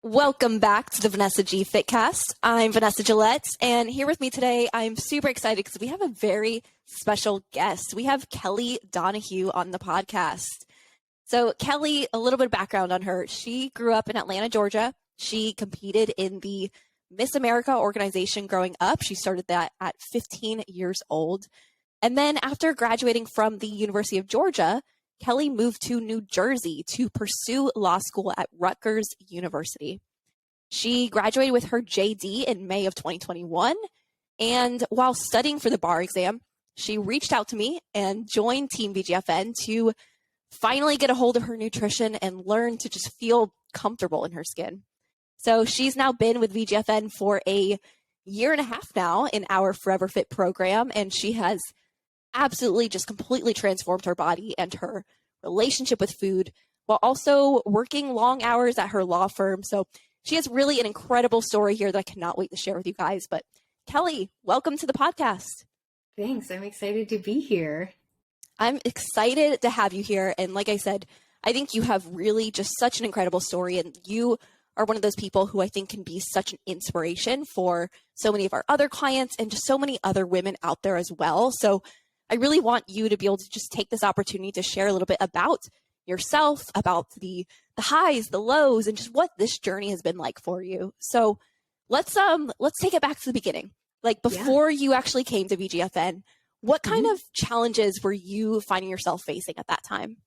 Welcome back to the Vanessa G Fitcast. I'm Vanessa Gillette, and here with me today, I'm super excited because we have a very special guest. We have Kelly Donoghue on the podcast. So Kelly, a little bit of background on her. She grew up in Atlanta, Georgia. She competed in the Miss America organization growing up. She started that at 15 years old. And then after graduating from the University of Georgia, Kelly moved to New Jersey to pursue law school at Rutgers University. She graduated with her JD in May of 2021. And while studying for the bar exam, she reached out to me and joined Team VGFN to finally get a hold of her nutrition and learn to just feel comfortable in her skin. So she's now been with VGFN for a year and a half now in our Forever Fit program, and she has absolutely just completely transformed her body and her relationship with food while also working long hours at her law firm. So she has really an incredible story here that I cannot wait to share with you guys. But Kelly, welcome to the podcast. Thanks. I'm excited to be here. I'm excited to have you here. And like I said, I think you have really just such an incredible story, and you are one of those people who I think can be such an inspiration for so many of our other clients and just so many other women out there as well. So I really want you to be able to just take this opportunity to share a little bit about yourself, about the highs, the lows, and just what this journey has been like for you. So let's take it back to the beginning. Like before you actually came to VGFN, what kind of challenges were you finding yourself facing at that time?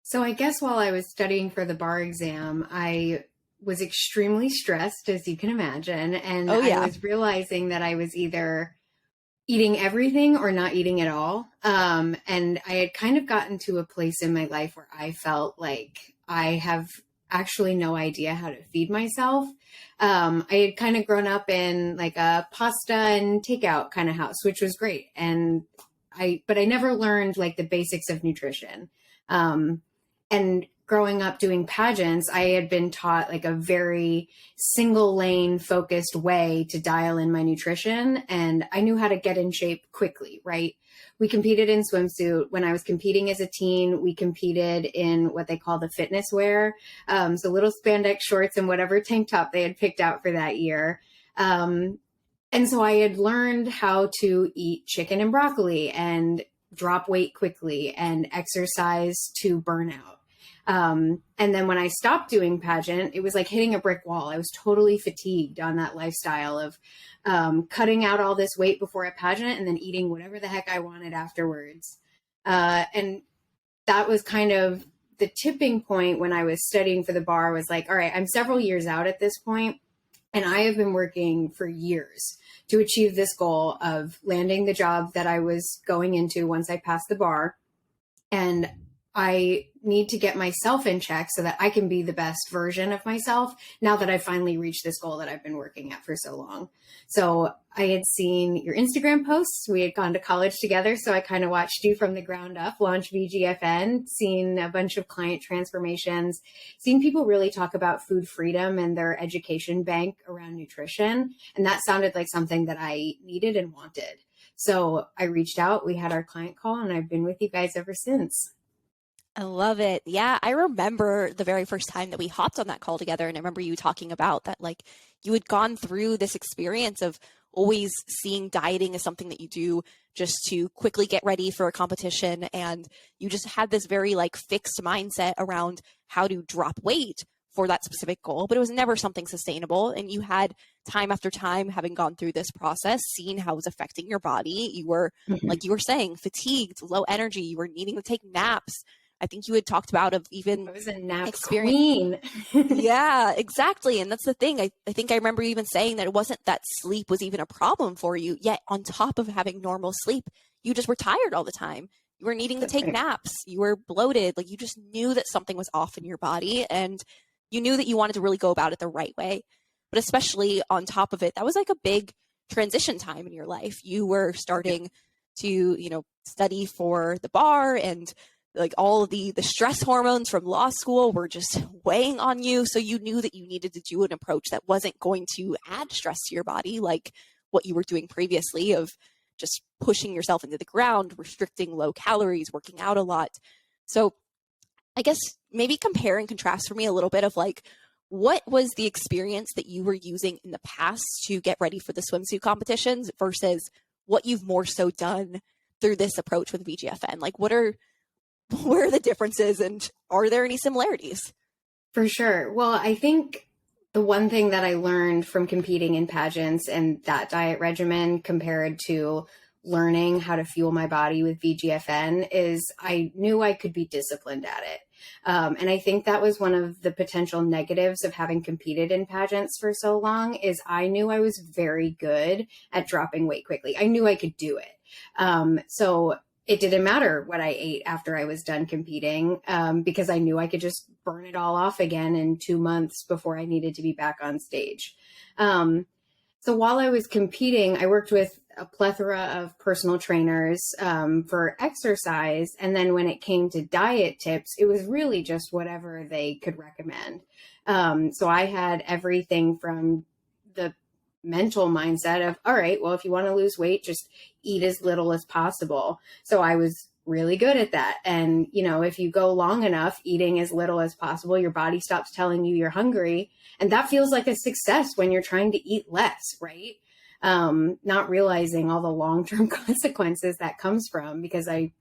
So I guess while I was studying for the bar exam, I was extremely stressed, as you can imagine. And I was realizing that I was either eating everything or not eating at all. And I had kind of gotten to a place in my life where I felt like I have actually no idea how to feed myself. I had kind of grown up in like a pasta and takeout kind of house, which was great. But I never learned like the basics of nutrition. And growing up doing pageants, I had been taught like a very single lane focused way to dial in my nutrition. And I knew how to get in shape quickly, right? We competed in swimsuit. When I was competing as a teen, we competed in what they call the fitness wear. So little spandex shorts and whatever tank top they had picked out for that year. And so I had learned how to eat chicken and broccoli and drop weight quickly and exercise to burn out. And then when I stopped doing pageant, it was like hitting a brick wall. I was totally fatigued on that lifestyle of cutting out all this weight before a pageant and then eating whatever the heck I wanted afterwards. And that was kind of the tipping point when I was studying for the bar. Was like, all right, I'm several years out at this point, and I have been working for years to achieve this goal of landing the job that I was going into once I passed the bar. And I need to get myself in check so that I can be the best version of myself now that I've finally reached this goal that I've been working at for so long. So I had seen your Instagram posts. We had gone to college together. So I kind of watched you from the ground up launch VGFN, seen a bunch of client transformations, seen people really talk about food freedom and their education bank around nutrition. And that sounded like something that I needed and wanted. So I reached out, we had our client call, and I've been with you guys ever since. I love it. Yeah, I remember the very first time that we hopped on that call together, and I remember you talking about that, like you had gone through this experience of always seeing dieting as something that you do just to quickly get ready for a competition, and you just had this very like fixed mindset around how to drop weight for that specific goal, but it was never something sustainable. And you had time after time, having gone through this process, seen how it was affecting your body. You were, like you were saying, fatigued, low energy, you were needing to take naps. I think you had talked about of even I was a nap queen. Yeah, exactly. And that's the thing. I think I remember even saying that it wasn't that sleep was even a problem for you. Yet on top of having normal sleep, you just were tired all the time. You were needing to take naps. You were bloated. Like you just knew that something was off in your body, and you knew that you wanted to really go about it the right way. But especially on top of it, that was like a big transition time in your life. You were starting to, study for the bar, and like all of the stress hormones from law school were just weighing on you. So you knew that you needed to do an approach that wasn't going to add stress to your body, like what you were doing previously of just pushing yourself into the ground, restricting low calories, working out a lot. So I guess maybe compare and contrast for me a little bit of like, what was the experience that you were using in the past to get ready for the swimsuit competitions versus what you've more so done through this approach with VGFN? Like, where are the differences, and are there any similarities? For sure. Well, I think the one thing that I learned from competing in pageants and that diet regimen compared to learning how to fuel my body with VGFN is I knew I could be disciplined at it. And I think that was one of the potential negatives of having competed in pageants for so long is I knew I was very good at dropping weight quickly. I knew I could do it. So it didn't matter what I ate after I was done competing because I knew I could just burn it all off again in 2 months before I needed to be back on stage. So while I was competing, I worked with a plethora of personal trainers for exercise. And then when it came to diet tips, it was really just whatever they could recommend. So I had everything from the mental mindset of, all right, well, if you want to lose weight, just eat as little as possible. So I was really good at that. And, you know, if you go long enough eating as little as possible, your body stops telling you you're hungry. And that feels like a success when you're trying to eat less, right? Not realizing all the long-term consequences that comes from because I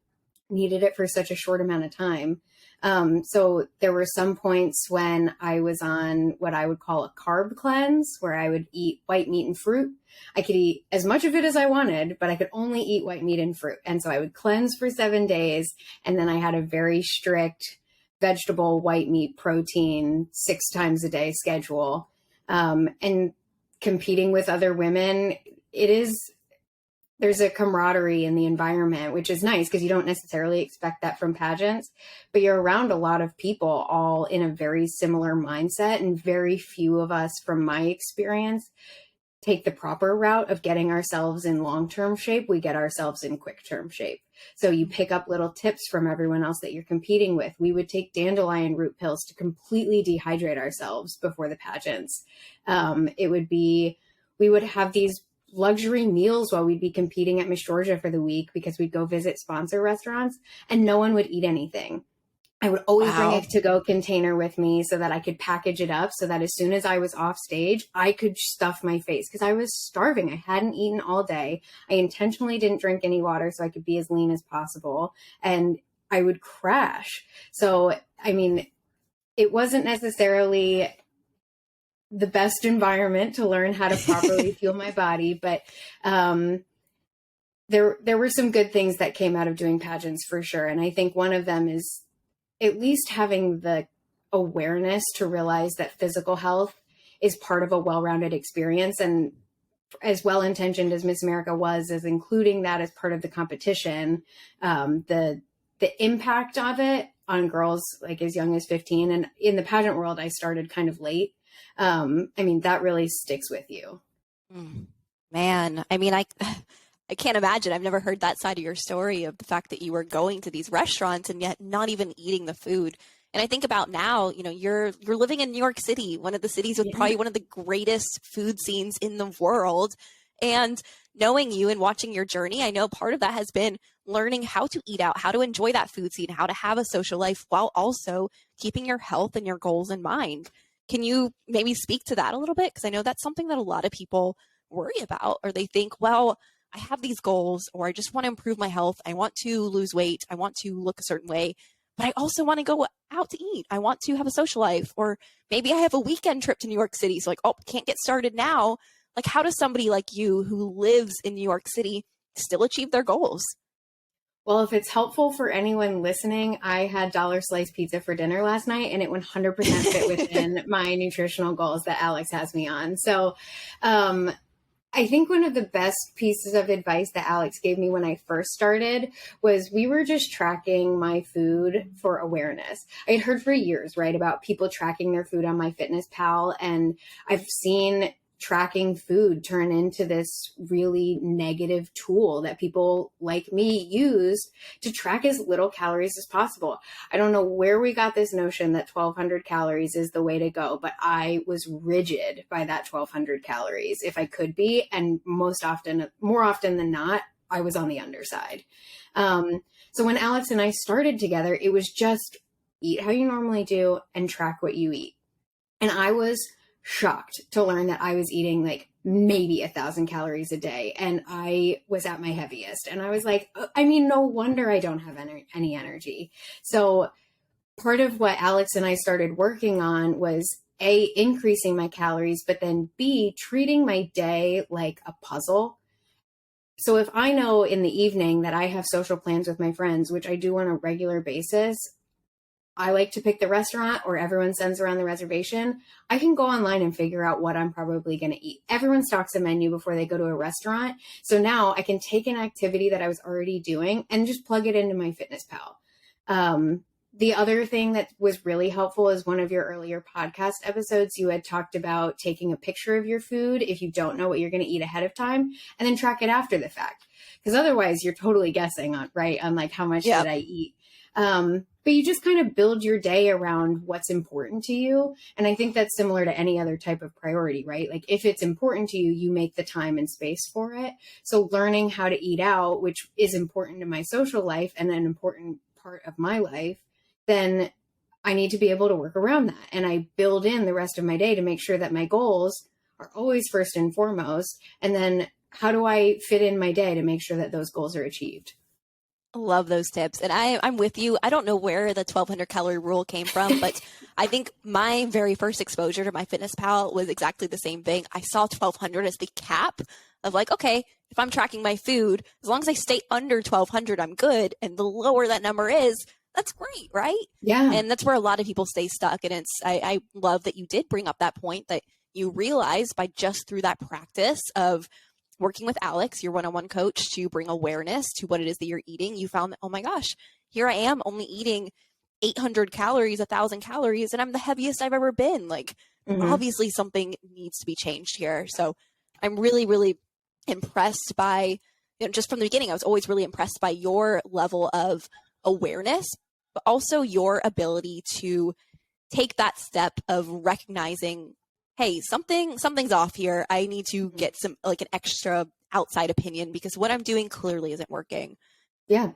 needed it for such a short amount of time. So there were some points when I was on what I would call a carb cleanse, where I would eat white meat and fruit. I could eat as much of it as I wanted, but I could only eat white meat and fruit. And so I would cleanse for 7 days. And then I had a very strict vegetable, white meat, protein, 6 times a day schedule. And competing with other women, there's a camaraderie in the environment, which is nice because you don't necessarily expect that from pageants, but you're around a lot of people all in a very similar mindset, and very few of us, from my experience, take the proper route of getting ourselves in long-term shape. We get ourselves in quick-term shape. So you pick up little tips from everyone else that you're competing with. We would take dandelion root pills to completely dehydrate ourselves before the pageants. We would have these luxury meals while we'd be competing at Miss Georgia for the week because we'd go visit sponsor restaurants and no one would eat anything. I would always bring a to-go container with me so that I could package it up so that as soon as I was off stage, I could stuff my face because I was starving. I hadn't eaten all day. I intentionally didn't drink any water so I could be as lean as possible, and I would crash. So, I mean, it wasn't necessarily the best environment to learn how to properly fuel my body, but there were some good things that came out of doing pageants for sure. And I think one of them is at least having the awareness to realize that physical health is part of a well-rounded experience. And as well-intentioned as Miss America was, as including that as part of the competition, the impact of it on girls like as young as 15, and in the pageant world, I started kind of late. I mean, that really sticks with you. Man, I mean, I can't imagine. I've never heard that side of your story of the fact that you were going to these restaurants and yet not even eating the food. And I think about now, you know, you're living in New York City, one of the cities with probably one of the greatest food scenes in the world. And knowing you and watching your journey, I know part of that has been learning how to eat out, how to enjoy that food scene, how to have a social life while also keeping your health and your goals in mind. Can you maybe speak to that a little bit? Because I know that's something that a lot of people worry about, or they think, well, I have these goals, or I just want to improve my health. I want to lose weight. I want to look a certain way, but I also want to go out to eat. I want to have a social life, or maybe I have a weekend trip to New York City. So like, oh, can't get started now. Like, how does somebody like you who lives in New York City still achieve their goals? Well, if it's helpful for anyone listening, I had dollar slice pizza for dinner last night, and it 100% fit within my nutritional goals that Alex has me on. So, I think one of the best pieces of advice that Alex gave me when I first started was we were just tracking my food for awareness. I had heard for years, right, about people tracking their food on MyFitnessPal, and I've seen tracking food turn into this really negative tool that people like me use to track as little calories as possible. I don't know where we got this notion that 1,200 calories is the way to go, but I was rigid by that 1,200 calories if I could be. And more often than not, I was on the underside. So when Alex and I started together, it was just eat how you normally do and track what you eat. And I was shocked to learn that I was eating like maybe 1,000 calories a day. And I was at my heaviest. And I was like, I mean, no wonder I don't have any energy. So part of what Alex and I started working on was A, increasing my calories, but then B, treating my day like a puzzle. So if I know in the evening that I have social plans with my friends, which I do on a regular basis, I like to pick the restaurant or everyone sends around the reservation. I can go online and figure out what I'm probably going to eat. Everyone stocks a menu before they go to a restaurant. So now I can take an activity that I was already doing and just plug it into my FitnessPal. The other thing that was really helpful is one of your earlier podcast episodes, you had talked about taking a picture of your food if you don't know what you're going to eat ahead of time, and then track it after the fact. Because otherwise you're totally guessing on like how much did I eat. But you just kind of build your day around what's important to you. And I think that's similar to any other type of priority, right? Like if it's important to you, you make the time and space for it. So learning how to eat out, which is important to my social life and an important part of my life, then I need to be able to work around that. And I build in the rest of my day to make sure that my goals are always first and foremost. And then how do I fit in my day to make sure that those goals are achieved? Love those tips. And I'm with you. I don't know where the 1,200 calorie rule came from, but I think my very first exposure to my FitnessPal was exactly the same thing. I saw 1,200 as the cap of like, okay, if I'm tracking my food, as long as I stay under 1,200, I'm good. And the lower that number is, that's great, right? Yeah. And that's where a lot of people stay stuck. And I love that you did bring up that point that you realize by just through that practice of working with Alex, your one-on-one coach, to bring awareness to what it is that you're eating, you found that, oh my gosh, here I am only eating 800 calories, 1,000 calories, and I'm the heaviest I've ever been. Like, obviously something needs to be changed here. So I'm really, really impressed by, just from the beginning, I was always really impressed by your level of awareness, but also your ability to take that step of recognizing, hey, something's off here. I need to get some like an extra outside opinion because what I'm doing clearly isn't working. Yeah.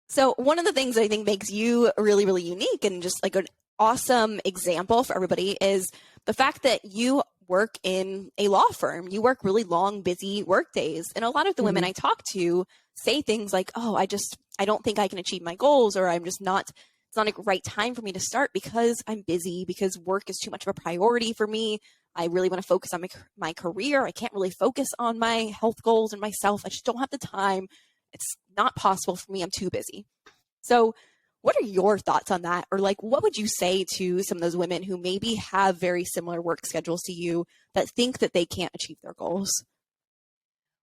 So one of the things I think makes you really, really unique and just like an awesome example for everybody is the fact that you work in a law firm. You work really long, busy work days. And a lot of the women I talk to say things like, oh, I don't think I can achieve my goals, or it's not a right time for me to start because I'm busy, because work is too much of a priority for me. I really want to focus on my career. I can't really focus on my health goals and myself. I just don't have the time. It's not possible for me. I'm too busy. So what are your thoughts on that? Or like, what would you say to some of those women who maybe have very similar work schedules to you that think that they can't achieve their goals?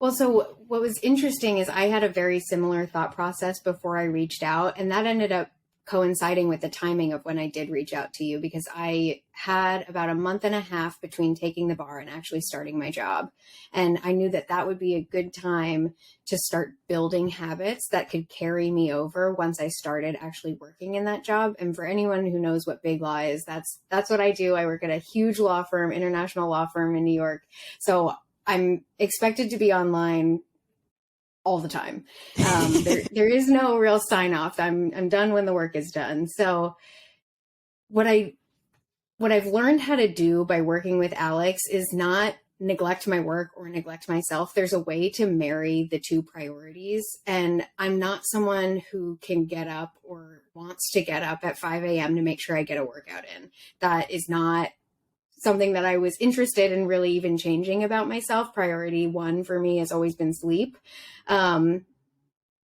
Well, so what was interesting is I had a very similar thought process before I reached out, and that ended up coinciding with the timing of when I did reach out to you, because I had about a month and a half between taking the bar and actually starting my job. And I knew that that would be a good time to start building habits that could carry me over once I started actually working in that job. And for anyone who knows what big law is, that's what I do. I work at a huge law firm, international law firm in New York. So I'm expected to be online all the time. There is no real sign off. I'm done when the work is done. So what I've learned how to do by working with Alex is not neglect my work or neglect myself. There's a way to marry the two priorities. And I'm not someone who can get up or wants to get up at 5 a.m. to make sure I get a workout in. That is not something that I was interested in really even changing about myself. Priority one for me has always been sleep. But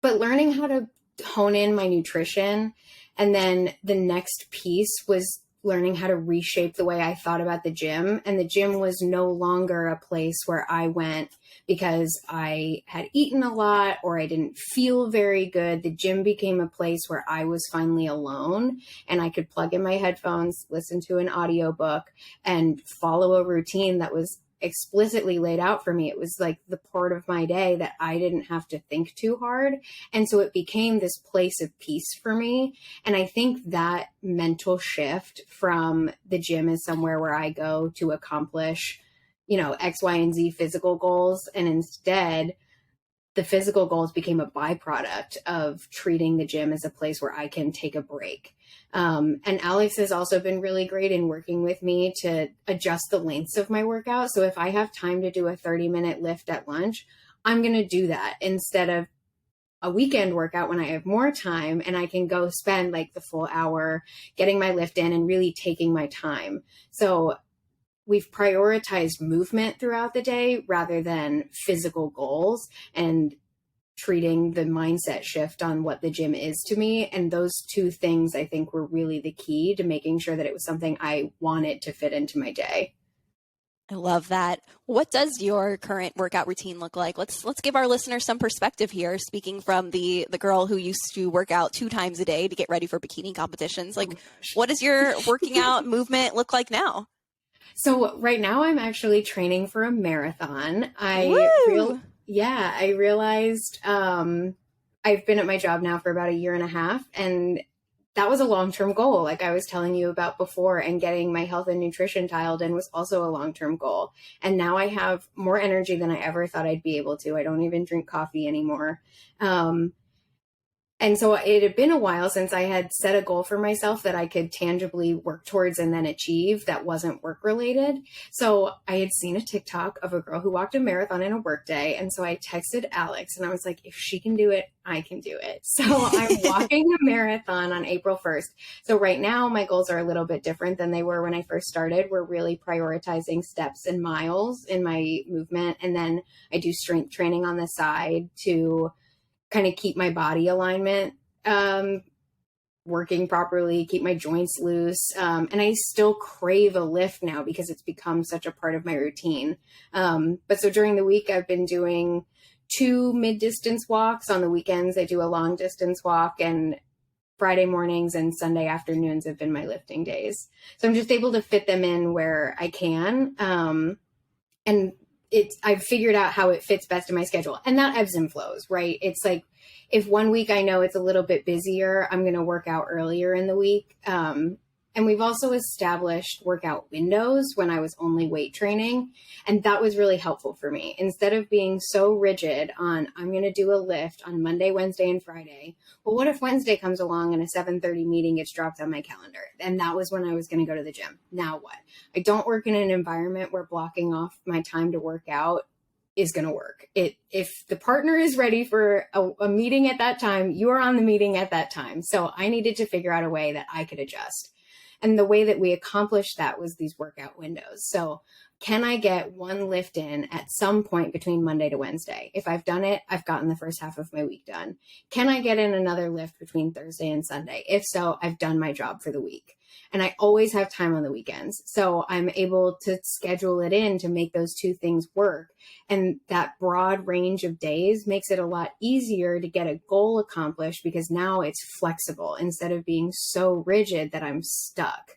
learning how to hone in my nutrition. And then the next piece was learning how to reshape the way I thought about the gym. And the gym was no longer a place where I went because I had eaten a lot or I didn't feel very good. The gym became a place where I was finally alone and I could plug in my headphones, listen to an audiobook, and follow a routine that was explicitly laid out for me. It was like the part of my day that I didn't have to think too hard. And so it became this place of peace for me. And I think that mental shift from the gym is somewhere where I go to accomplish, X, Y, and Z physical goals. And instead, the physical goals became a byproduct of treating the gym as a place where I can take a break. And Alex has also been really great in working with me to adjust the lengths of my workout. So if I have time to do a 30-minute lift at lunch, I'm going to do that instead of a weekend workout when I have more time and I can go spend like the full hour getting my lift in and really taking my time. So we've prioritized movement throughout the day rather than physical goals, and treating the mindset shift on what the gym is to me. And those two things, I think, were really the key to making sure that it was something I wanted to fit into my day. I love that. What does your current workout routine look like? Let's give our listeners some perspective here. Speaking from the girl who used to work out 2 times a day to get ready for bikini competitions, like, what does your working out movement look like now? So right now I'm actually training for a marathon. I realized I've been at my job now for about 1.5 years, and that was a long-term goal, like I was telling you about before, and getting my health and nutrition dialed in was also a long-term goal. And now I have more energy than I ever thought I'd be able to. I don't even drink coffee anymore. And so it had been a while since I had set a goal for myself that I could tangibly work towards and then achieve that wasn't work related. So I had seen a TikTok of a girl who walked a marathon in a work day. And so I texted Alex and I was like, if she can do it, I can do it. So I'm walking a marathon on April 1st. So right now my goals are a little bit different than they were when I first started. We're really prioritizing steps and miles in my movement. And then I do strength training on the side to kind of keep my body alignment working properly, keep my joints loose. And I still crave a lift now because it's become such a part of my routine. But so during the week, I've been doing 2 mid-distance walks. On the weekends, I do a long distance walk, and Friday mornings and Sunday afternoons have been my lifting days. So I'm just able to fit them in where I can. And I've figured out how it fits best in my schedule, and that ebbs and flows, right? It's like, if one week I know it's a little bit busier, I'm going to work out earlier in the week. And we've also established workout windows when I was only weight training. And that was really helpful for me. Instead of being so rigid on, I'm going to do a lift on Monday, Wednesday, and Friday. Well, what if Wednesday comes along and a 7:30 meeting gets dropped on my calendar? And that was when I was going to go to the gym. Now what? I don't work in an environment where blocking off my time to work out is going to work. If the partner is ready for a meeting at that time, you are on the meeting at that time. So I needed to figure out a way that I could adjust. And the way that we accomplished that was these workout windows. So can I get one lift in at some point between Monday to Wednesday? If I've done it, I've gotten the first half of my week done. Can I get in another lift between Thursday and Sunday? If so, I've done my job for the week. And I always have time on the weekends. So I'm able to schedule it in to make those two things work. And that broad range of days makes it a lot easier to get a goal accomplished, because now it's flexible instead of being so rigid that I'm stuck.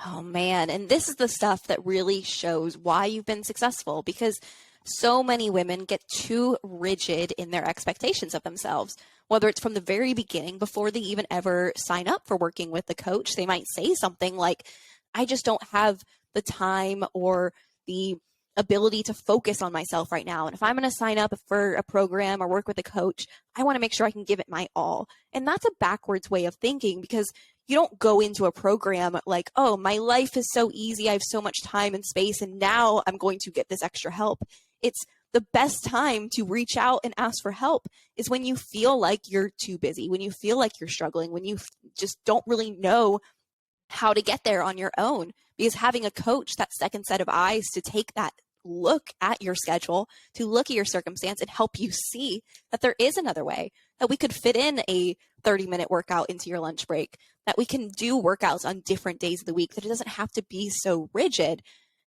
Oh man. And this is the stuff that really shows why you've been successful, because so many women get too rigid in their expectations of themselves, whether it's from the very beginning, before they even ever sign up for working with the coach. They might say something like, I just don't have the time or the ability to focus on myself right now. And if I'm going to sign up for a program or work with a coach, I want to make sure I can give it my all. And that's a backwards way of thinking, because you don't go into a program like, oh, my life is so easy, I have so much time and space, and now I'm going to get this extra help. It's the best time to reach out and ask for help is when you feel like you're too busy, when you feel like you're struggling, when you just don't really know how to get there on your own. Because having a coach, that second set of eyes to take that look at your schedule, to look at your circumstance and help you see that there is another way, that we could fit in a 30-minute workout into your lunch break, that we can do workouts on different days of the week, that it doesn't have to be so rigid.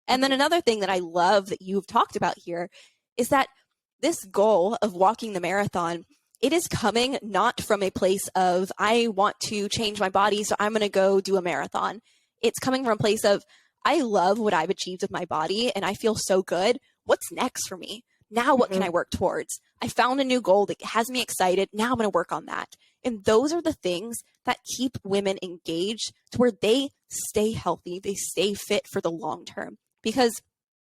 And then another thing that I love that you've talked about here is that this goal of walking the marathon, it is coming not from a place of, I want to change my body, so I'm going to go do a marathon. It's coming from a place of, I love what I've achieved with my body and I feel so good. What's next for me? Now what can I work towards? I found a new goal that has me excited. Now I'm going to work on that. And those are the things that keep women engaged to where they stay healthy, they stay fit for the long term. Because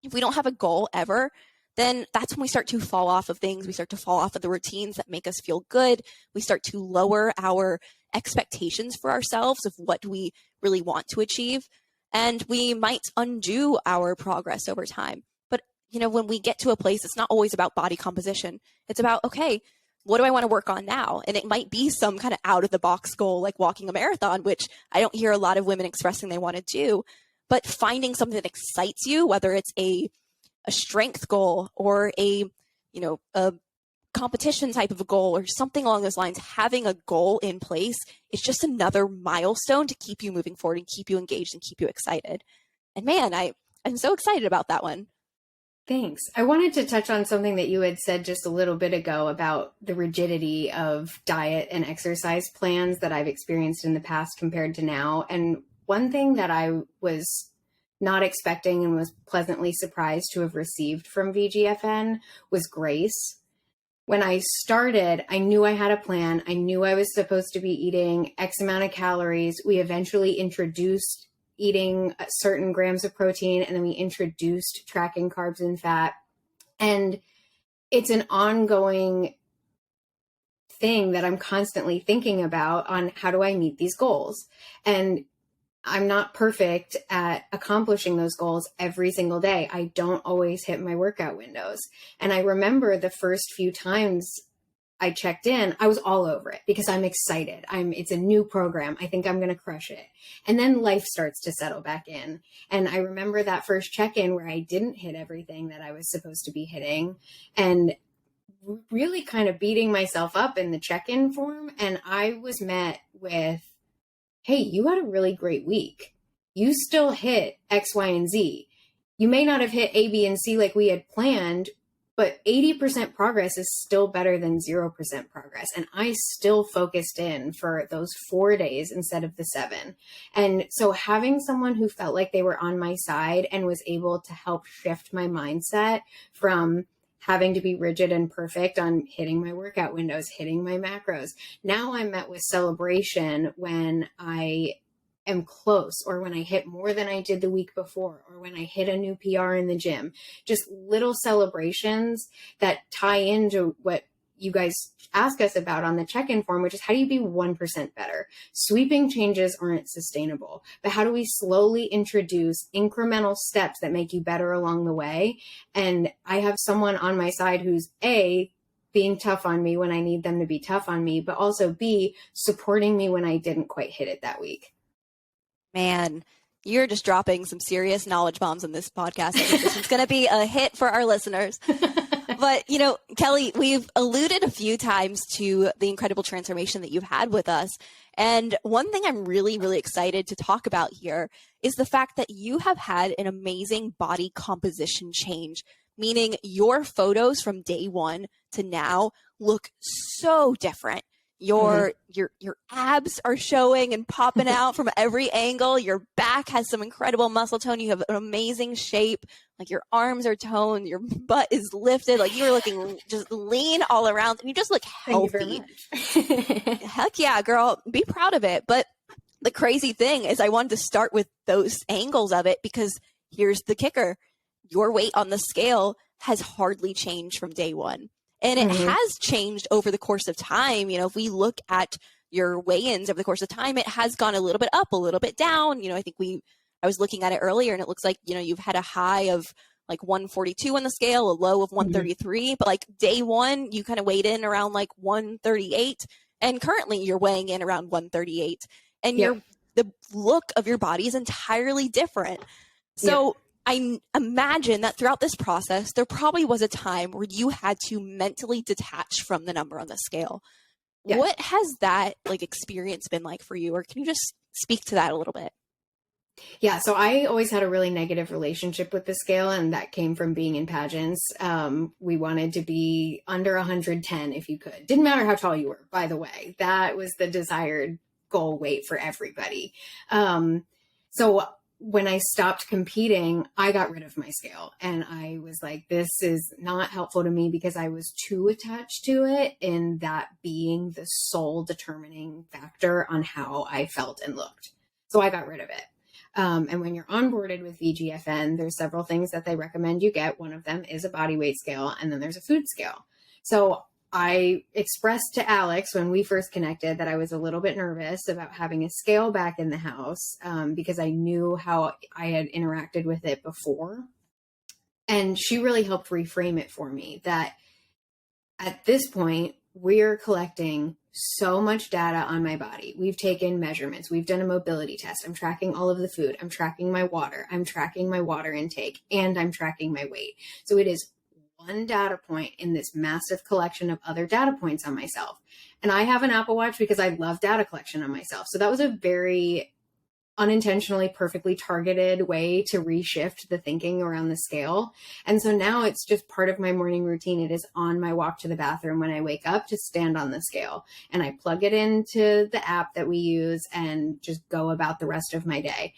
if we don't have a goal ever, then that's when we start to fall off of things. We start to fall off of the routines that make us feel good. We start to lower our expectations for ourselves of what we really want to achieve. And we might undo our progress over time. But, when we get to a place, it's not always about body composition. It's about, okay, what do I want to work on now? And it might be some kind of out of the box goal, like walking a marathon, which I don't hear a lot of women expressing they want to do. But finding something that excites you, whether it's a strength goal or a competition type of a goal or something along those lines, having a goal in place is just another milestone to keep you moving forward and keep you engaged and keep you excited. And man, I'm so excited about that one. Thanks. I wanted to touch on something that you had said just a little bit ago about the rigidity of diet and exercise plans that I've experienced in the past compared to now. And one thing that I was not expecting and was pleasantly surprised to have received from VGFN was grace. When I started, I knew I had a plan. I knew I was supposed to be eating X amount of calories. We eventually introduced eating certain grams of protein, and then we introduced tracking carbs and fat. And it's an ongoing thing that I'm constantly thinking about on how do I meet these goals? And I'm not perfect at accomplishing those goals every single day. I don't always hit my workout windows. And I remember the first few times I checked in, I was all over it because I'm excited. It's a new program. I think I'm going to crush it. And then life starts to settle back in. And I remember that first check-in where I didn't hit everything that I was supposed to be hitting and really kind of beating myself up in the check-in form. And I was met with, hey, you had a really great week. You still hit X, Y, and Z. You may not have hit A, B, and C like we had planned, but 80% progress is still better than 0% progress. And I still focused in for those 4 days instead of the 7. And so having someone who felt like they were on my side and was able to help shift my mindset from having to be rigid and perfect on hitting my workout windows, hitting my macros. Now I'm met with celebration when I am close, or when I hit more than I did the week before, or when I hit a new PR in the gym. Just little celebrations that tie into what you guys ask us about on the check-in form, which is how do you be 1% better? Sweeping changes aren't sustainable, but how do we slowly introduce incremental steps that make you better along the way? And I have someone on my side who's A, being tough on me when I need them to be tough on me, but also B, supporting me when I didn't quite hit it that week. Man, you're just dropping some serious knowledge bombs in this podcast. I think this is going to be a hit for our listeners. But, Kelly, we've alluded a few times to the incredible transformation that you've had with us. And one thing I'm really, really excited to talk about here is the fact that you have had an amazing body composition change, meaning your photos from day one to now look so different. Your abs are showing and popping out from every angle. Your back has some incredible muscle tone. You have an amazing shape. Like your arms are toned. Your butt is lifted. Like you're looking just lean all around. And you just look healthy. Thank you very much. Heck yeah, girl. Be proud of it. But the crazy thing is I wanted to start with those angles of it because here's the kicker. Your weight on the scale has hardly changed from day one. And it has changed over the course of time. If we look at your weigh-ins over the course of time, it has gone a little bit up, a little bit down. I think I was looking at it earlier and it looks like, you've had a high of like 142 on the scale, a low of 133, but like day one, you kind of weighed in around like 138. And currently you're weighing in around 138 and the look of your body is entirely different. So I imagine that throughout this process, there probably was a time where you had to mentally detach from the number on the scale. Yeah. What has that experience been like for you? Or can you just speak to that a little bit? Yeah. So I always had a really negative relationship with the scale, and that came from being in pageants. We wanted to be under 110 if you could. Didn't matter how tall you were, by the way. That was the desired goal weight for everybody. So when I stopped competing, I got rid of my scale and I was like, this is not helpful to me because I was too attached to it in that being the sole determining factor on how I felt and looked. So I got rid of it. And when you're onboarded with VGFN, there's several things that they recommend you get. One of them is a body weight scale, and then there's a food scale. So I expressed to Alex when we first connected that I was a little bit nervous about having a scale back in the house because I knew how I had interacted with it before. And she really helped reframe it for me that at this point, we're collecting so much data on my body. We've taken measurements. We've done a mobility test. I'm tracking all of the food. I'm tracking my water. I'm tracking my water intake, and I'm tracking my weight. So it is one data point in this massive collection of other data points on myself. And I have an Apple Watch because I love data collection on myself. So that was a very unintentionally perfectly targeted way to reshift the thinking around the scale. And so now it's just part of my morning routine. It is on my walk to the bathroom when I wake up to stand on the scale, and I plug it into the app that we use and just go about the rest of my day.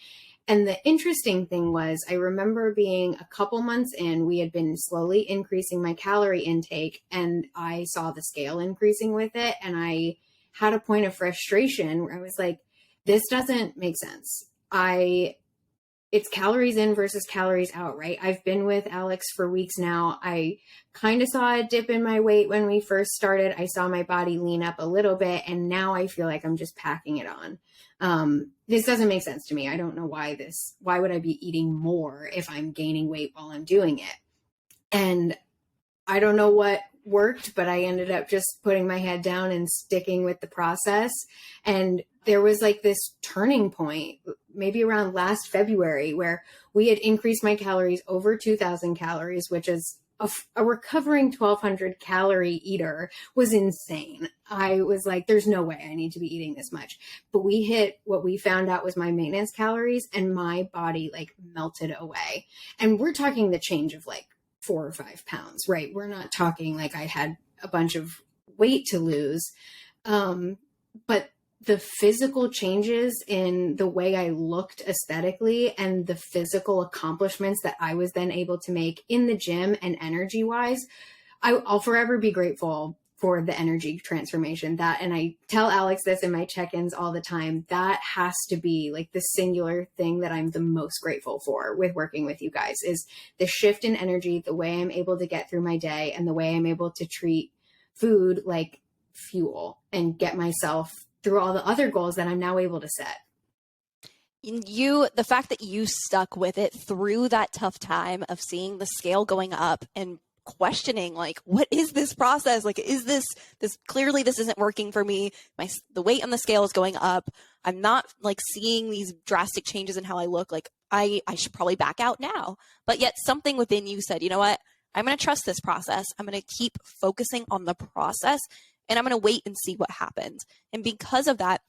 And the interesting thing was, I remember being a couple months in, we had been slowly increasing my calorie intake, and I saw the scale increasing with it. And I had a point of frustration where I was like, this doesn't make sense. It's calories in versus calories out, right? I've been with Alex for weeks now. I kind of saw a dip in my weight when we first started. I saw my body lean up a little bit, and now I feel like I'm just packing it on. This doesn't make sense to me. I don't know why would I be eating more if I'm gaining weight while I'm doing it? And I don't know what worked, but I ended up just putting my head down and sticking with the process. And there was like this turning point, maybe around last February, where we had increased my calories over 2,000 calories, which is a recovering 1,200 calorie eater was insane. I was like, there's no way I need to be eating this much. But we hit what we found out was my maintenance calories, and my body like melted away. And we're talking the change of like 4 or 5 pounds, right? We're not talking like I had a bunch of weight to lose. But the physical changes in the way I looked aesthetically and the physical accomplishments that I was then able to make in the gym and energy wise, I'll forever be grateful for the energy transformation. And I tell Alex this in my check-ins all the time, that has to be like the singular thing that I'm the most grateful for with working with you guys, is the shift in energy, the way I'm able to get through my day, and the way I'm able to treat food like fuel and get myself through all the other goals that I'm now able to set. The fact that you stuck with it through that tough time of seeing the scale going up and questioning, like, what is this process? Like, is this clearly this isn't working for me. The weight on the scale is going up. I'm not like seeing these drastic changes in how I look. Like I should probably back out now. But yet something within you said, you know what? I'm going to trust this process. I'm going to keep focusing on the process, and I'm going to wait and see what happens. And because of that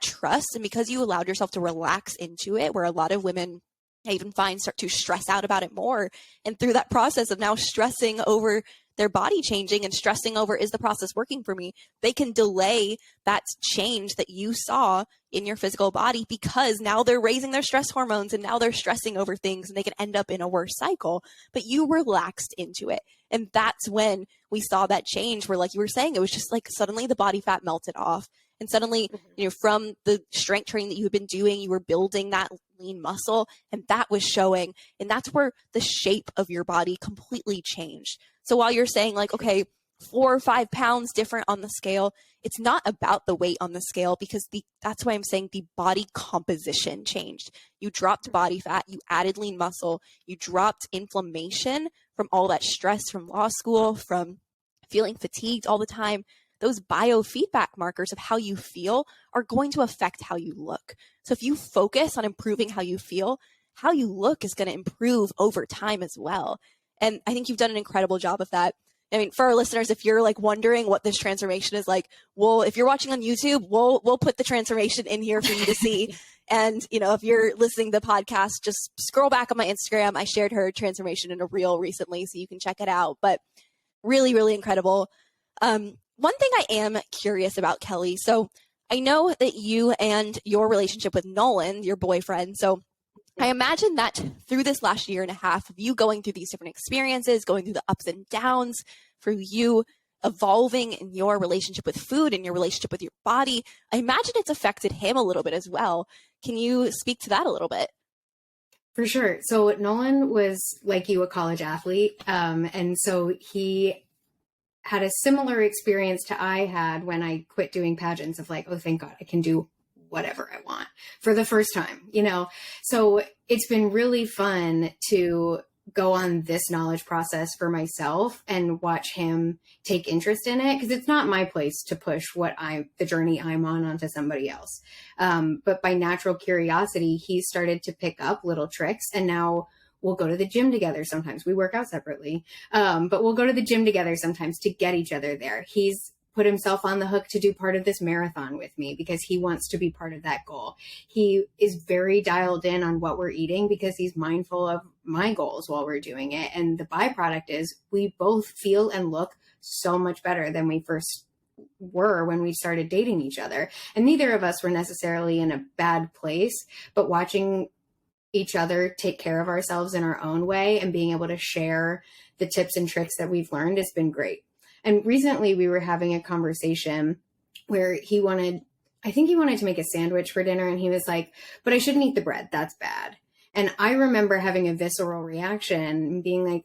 trust, and because you allowed yourself to relax into it, where a lot of women I even find start to stress out about it more. And through that process of now stressing over their body changing and stressing over, is the process working for me? They can delay that change that you saw in your physical body, because now they're raising their stress hormones and now they're stressing over things, and they can end up in a worse cycle. But you relaxed into it. And that's when we saw that change where, like you were saying, it was just like suddenly the body fat melted off. And suddenly, from the strength training that you had been doing, you were building that lean muscle, and that was showing. And that's where the shape of your body completely changed. So while you're saying like, okay, 4 or 5 pounds different on the scale, it's not about the weight on the scale, because that's why I'm saying the body composition changed. You dropped body fat, you added lean muscle, you dropped inflammation from all that stress from law school, from feeling fatigued all the time. Those biofeedback markers of how you feel are going to affect how you look. So if you focus on improving how you feel, how you look is going to improve over time as well. And I think you've done an incredible job of that. I mean, for our listeners, if you're like wondering what this transformation is like, well, if you're watching on YouTube, we'll put the transformation in here for you to see. And, if you're listening to the podcast, just scroll back on my Instagram. I shared her transformation in a reel recently, so you can check it out. But really, really incredible. One thing I am curious about, Kelly, so I know that you and your relationship with Noland, your boyfriend, so I imagine that through this last year and a half of you going through these different experiences, going through the ups and downs, for you evolving in your relationship with food and your relationship with your body, I imagine it's affected him a little bit as well. Can you speak to that a little bit? For sure. So Nolan was, like you, a college athlete. And so he had a similar experience to I had when I quit doing pageants of like, oh, thank God I can do whatever I want for the first time, you know? So it's been really fun to go on this knowledge process for myself and watch him take interest in it. Cause it's not my place to push the journey I'm on onto somebody else. But by natural curiosity, he started to pick up little tricks, and now we'll go to the gym together sometimes. We work out separately, but we'll go to the gym together sometimes to get each other there. He's put himself on the hook to do part of this marathon with me because he wants to be part of that goal. He is very dialed in on what we're eating because he's mindful of my goals while we're doing it. And the byproduct is we both feel and look so much better than we first were when we started dating each other. And neither of us were necessarily in a bad place, but watching each other take care of ourselves in our own way and being able to share the tips and tricks that we've learned has been great. And recently we were having a conversation where I think he wanted to make a sandwich for dinner, and he was like, but I shouldn't eat the bread. That's bad. And I remember having a visceral reaction and being like,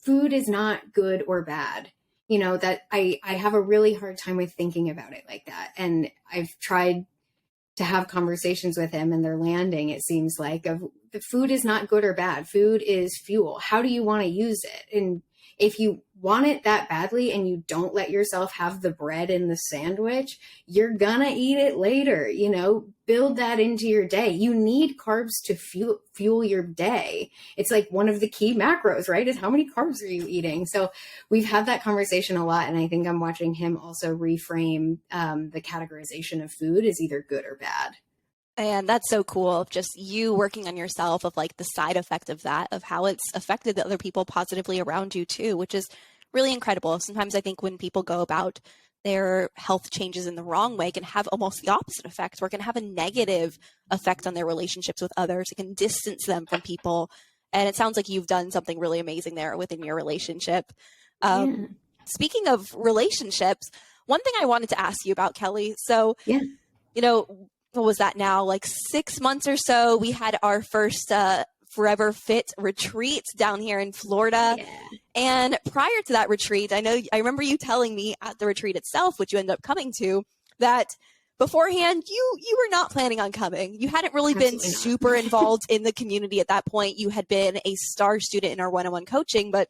food is not good or bad. You know, that I have a really hard time with thinking about it like that. And I've tried to have conversations with him, and they're landing, it seems like, of the food is not good or bad. Food is fuel. How do you want to use it? And if you want it that badly and you don't let yourself have the bread in the sandwich, you're gonna eat it later. You know, build that into your day. You need carbs to fuel your day. It's like one of the key macros, right? Is how many carbs are you eating? So we've had that conversation a lot. And I think I'm watching him also reframe the categorization of food as either good or bad. And that's so cool. Just you working on yourself, of like the side effect of that, of how it's affected the other people positively around you too, which is really incredible. Sometimes I think when people go about their health changes in the wrong way, it can have almost the opposite effect, where it can have a negative effect on their relationships with others. It can distance them from people. And it sounds like you've done something really amazing there within your relationship. Speaking of relationships, one thing I wanted to ask you about, Kelly. So, you know, what was that now? Like 6 months or so, we had our first Forever Fit retreat down here in Florida. Yeah. And prior to that retreat, I remember you telling me at the retreat itself, which you ended up coming to, that beforehand, you were not planning on coming. You hadn't really been super involved in the community at that point. You had been a star student in our one-on-one coaching, but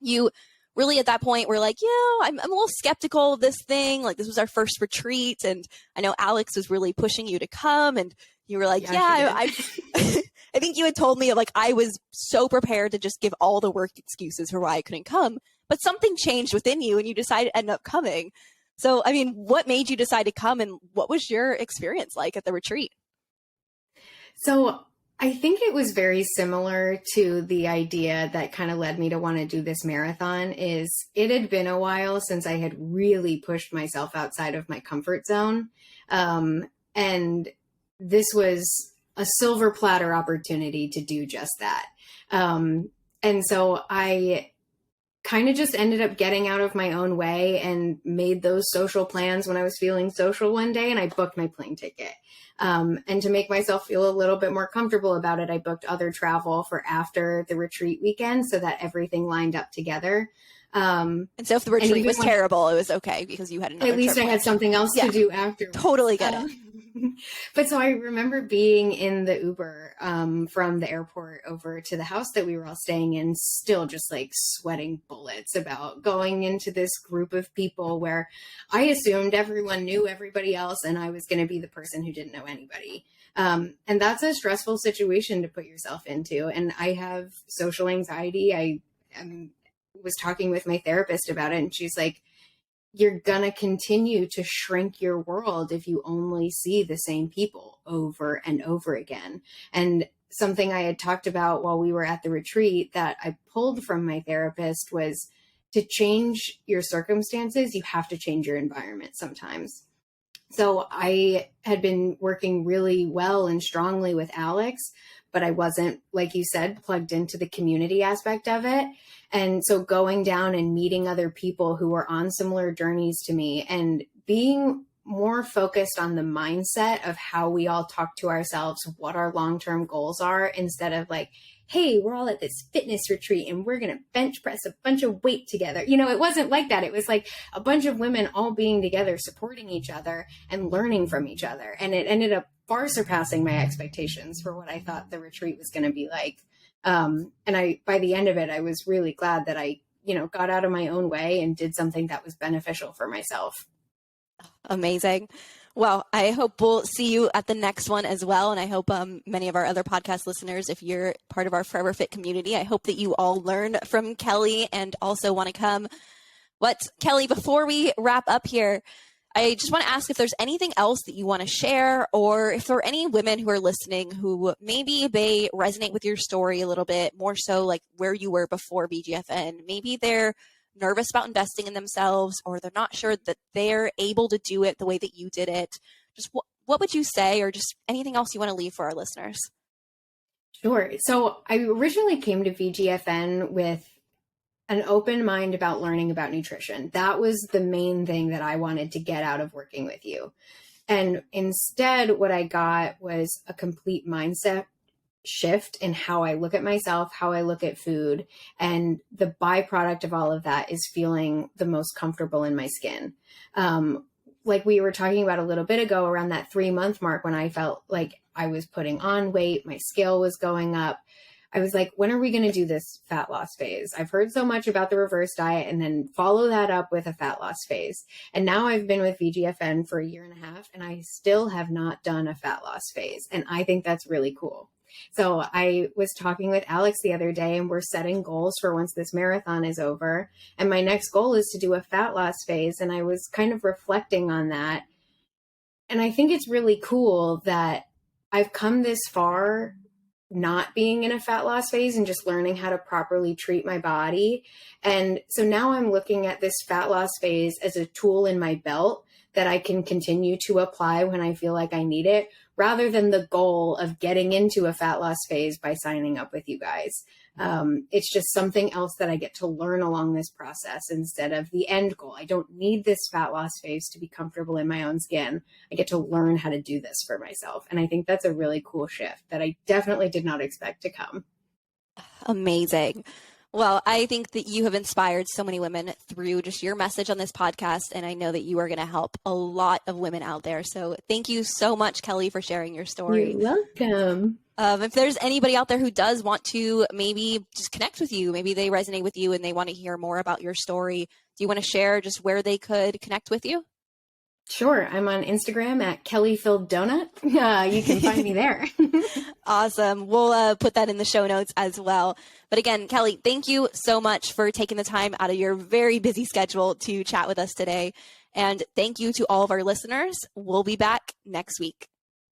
you really at that point were like, I'm a little skeptical of this thing. Like, this was our first retreat, and I know Alex was really pushing you to come, and you were like, I think you had told me, like, I was so prepared to just give all the work excuses for why I couldn't come, but something changed within you and you decided to end up coming. So, I mean, what made you decide to come, and what was your experience like at the retreat? So I think it was very similar to the idea that kind of led me to want to do this marathon. Is it had been a while since I had really pushed myself outside of my comfort zone. And this was a silver platter opportunity to do just that. And so I kind of just ended up getting out of my own way and made those social plans when I was feeling social one day, and I booked my plane ticket. And to make myself feel a little bit more comfortable about it, I booked other travel for after the retreat weekend so that everything lined up together. And so if the retreat was terrible, it was okay because you had another At least I had something else to do after. Totally get it. But so I remember being in the Uber from the airport over to the house that we were all staying in, still just like sweating bullets about going into this group of people where I assumed everyone knew everybody else and I was going to be the person who didn't know anybody. And that's a stressful situation to put yourself into. And I have social anxiety. I was talking with my therapist about it, and she's like, you're going to continue to shrink your world if you only see the same people over and over again. And something I had talked about while we were at the retreat that I pulled from my therapist was to change your circumstances, you have to change your environment sometimes. So I had been working really well and strongly with Alex, but I wasn't, like you said, plugged into the community aspect of it. And so going down and meeting other people who were on similar journeys to me and being more focused on the mindset of how we all talk to ourselves, what our long-term goals are, instead of like, hey, we're all at this fitness retreat and we're going to bench press a bunch of weight together. You know, it wasn't like that. It was like a bunch of women all being together, supporting each other and learning from each other. And it ended up far surpassing my expectations for what I thought the retreat was going to be like. And by the end of it, I was really glad that I, got out of my own way and did something that was beneficial for myself. Amazing. Well, I hope we'll see you at the next one as well. And I hope many of our other podcast listeners, if you're part of our Forever Fit community, I hope that you all learn from Kelly and also want to come. Kelly, before we wrap up here, I just want to ask if there's anything else that you want to share, or if there are any women who are listening who maybe they resonate with your story a little bit more so like where you were before VGFN. Maybe they're nervous about investing in themselves, or they're not sure that they're able to do it the way that you did it. Just what would you say, or just anything else you want to leave for our listeners? Sure. So I originally came to VGFN with an open mind about learning about nutrition. That was the main thing that I wanted to get out of working with you. And instead, what I got was a complete mindset shift in how I look at myself, how I look at food. And the byproduct of all of that is feeling the most comfortable in my skin. Like we were talking about a little bit ago, around that 3-month mark when I felt like I was putting on weight, my scale was going up. I was like, when are we going to do this fat loss phase? I've heard so much about the reverse diet, and then follow that up with a fat loss phase. And now I've been with VGFN for 1.5 years, and I still have not done a fat loss phase. And I think that's really cool. So I was talking with Alex the other day, and we're setting goals for once this marathon is over. And my next goal is to do a fat loss phase. And I was kind of reflecting on that. And I think it's really cool that I've come this far not being in a fat loss phase and just learning how to properly treat my body. And so now I'm looking at this fat loss phase as a tool in my belt that I can continue to apply when I feel like I need it, rather than the goal of getting into a fat loss phase by signing up with you guys. It's just something else that I get to learn along this process instead of the end goal. I don't need this fat loss phase to be comfortable in my own skin. I get to learn how to do this for myself. And I think that's a really cool shift that I definitely did not expect to come. Amazing. Well, I think that you have inspired so many women through just your message on this podcast, and I know that you are going to help a lot of women out there. So thank you so much, Kelly, for sharing your story. You're welcome. If there's anybody out there who does want to maybe just connect with you, maybe they resonate with you and they want to hear more about your story, do you want to share just where they could connect with you? Sure. I'm on Instagram at Kelly Filled Donut. You can find me there. Awesome. We'll put that in the show notes as well. But again, Kelly, thank you so much for taking the time out of your very busy schedule to chat with us today. And thank you to all of our listeners. We'll be back next week.